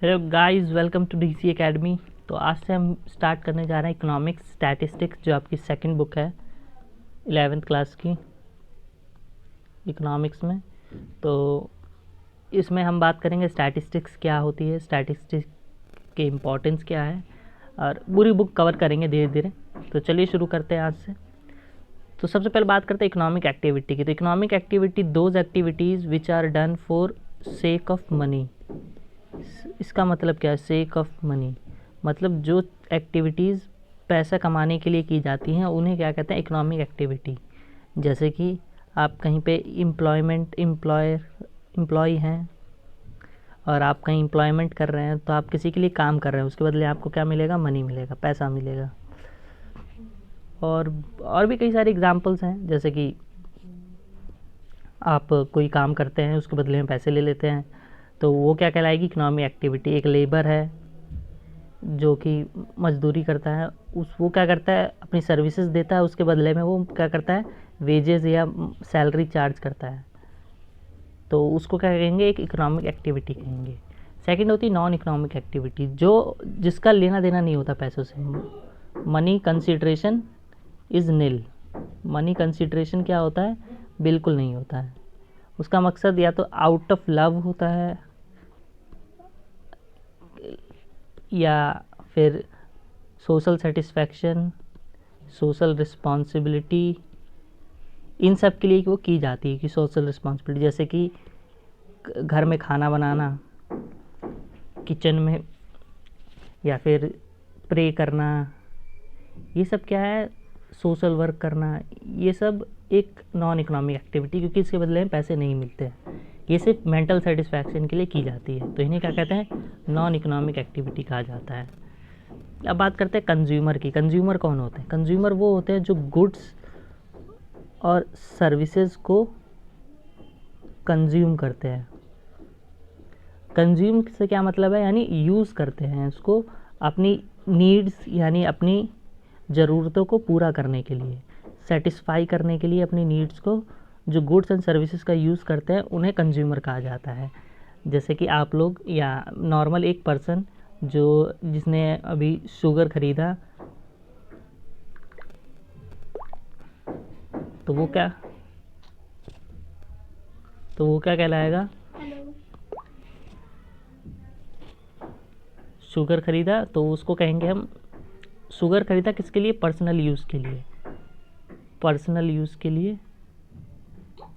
Hello guys, welcome to DC academy. तो आज से हम स्टार्ट करने जा रहे हैं इकोनॉमिक्स स्टैटिस्टिक्स, जो आपकी सेकंड बुक है 11th क्लास की इकोनॉमिक्स में। तो इसमें हम बात करेंगे स्टैटिस्टिक्स क्या होती है, स्टैटिस्टिक्स के इम्पोर्टेंस क्या है, और पूरी बुक कवर करेंगे धीरे धीरे। तो चलिए शुरू करते हैं आज से। तो सबसे पहले बात करते हैं इकोनॉमिक एक्टिविटी की। तो economic activity those activities which are done for sake of money. इसका मतलब क्या है? सेक ऑफ मनी मतलब जो एक्टिविटीज़ पैसा कमाने के लिए की जाती हैं उन्हें क्या कहते हैं? Economic activity. जैसे कि आप कहीं पे एम्प्लॉय हैं और आप कहीं एम्प्लॉयमेंट कर रहे हैं, तो आप किसी के लिए काम कर रहे हैं, उसके बदले आपको क्या मिलेगा? मनी मिलेगा, पैसा मिलेगा। और भी कई सारे एग्जांपल्स हैं, जैसे कि आप कोई काम करते हैं, उसके बदले में पैसे ले लेते हैं, तो वो क्या कहलाएगी? Economic activity. एक लेबर है जो कि मजदूरी करता है, वो क्या करता है? अपनी सर्विसेज देता है, उसके बदले में वो क्या करता है? वेजेस या सैलरी चार्ज करता है, तो उसको क्या कहेंगे? एक इकोनॉमिक एक्टिविटी कहेंगे। सेकंड होती है नॉन इकोनॉमिक एक्टिविटी, जो जिसका लेना देना नहीं होता पैसों से। Money consideration is nil. Money consideration क्या होता है? बिल्कुल नहीं होता है। उसका मकसद या तो आउट ऑफ लव होता है या फिर सोशल सेटिस्फैक्शन, सोशल रिस्पॉन्सिबिलिटी, इन सब के लिए वो की जाती है कि सोशल रिस्पॉन्सिबिलिटी, जैसे कि घर में खाना बनाना, किचन में, या फिर प्रे करना, ये सब क्या है? सोशल वर्क करना। ये सब एक नॉन इकोनॉमिक एक्टिविटी, क्योंकि इसके बदले में पैसे नहीं मिलते हैं, ये सिर्फ मेंटल सेटिस्फैक्शन के लिए की जाती है, तो इन्हें क्या कहते हैं? नॉन इकोनॉमिक एक्टिविटी कहा जाता है। अब बात करते हैं कंज्यूमर की। कंज्यूमर कौन होते हैं? कंज्यूमर वो होते हैं जो गुड्स और सर्विसेज को कंज्यूम करते हैं। कंज्यूम से क्या मतलब है? यानी यूज़ करते हैं उसको अपनी नीड्स, यानी अपनी ज़रूरतों को पूरा करने के लिए, सेटिस्फाई करने के लिए अपनी नीड्स को जो गुड्स एंड सर्विसेज का यूज़ करते हैं उन्हें कंज्यूमर कहा जाता है। जैसे कि आप लोग या नॉर्मल एक पर्सन जिसने अभी शुगर ख़रीदा, तो वो क्या कहलाएगा? शुगर ख़रीदा, तो उसको कहेंगे हम, शुगर ख़रीदा किसके लिए? पर्सनल यूज़ के लिए। पर्सनल यूज़ के लिए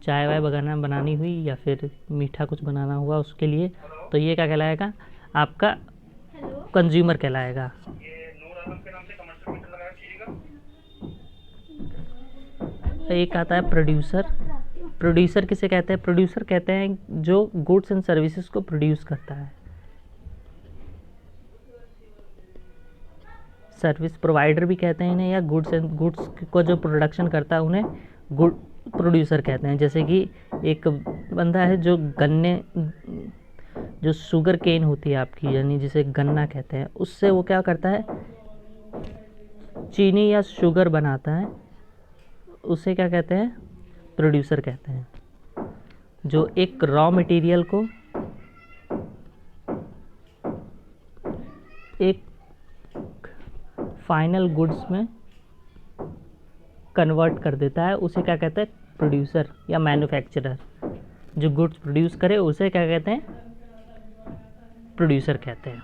चाय वाय बनानी हुई या फिर मीठा कुछ बनाना हुआ उसके लिए, तो ये क्या कहलाएगा? आपका कंज्यूमर कहलाएगा। एक आता है प्रोड्यूसर। प्रोड्यूसर किसे कहते हैं? प्रोड्यूसर कहते हैं जो गुड्स एंड सर्विसेज को प्रोड्यूस करता है। सर्विस प्रोवाइडर भी कहते हैं इन्हें, या गुड्स को जो प्रोडक्शन करता है उन्हें गुड प्रोड्यूसर कहते हैं। जैसे कि एक बंदा है जो शुगर केन होती है आपकी, यानी जिसे गन्ना कहते हैं, उससे वो क्या करता है? चीनी या शुगर बनाता है, उसे क्या कहते हैं? प्रोड्यूसर कहते हैं। जो एक रॉ मटेरियल को एक फाइनल गुड्स में कन्वर्ट कर देता है, उसे क्या कहते हैं? प्रोड्यूसर या मैन्युफैक्चरर। जो गुड्स प्रोड्यूस करे उसे क्या कहते हैं? प्रोड्यूसर कहते हैं।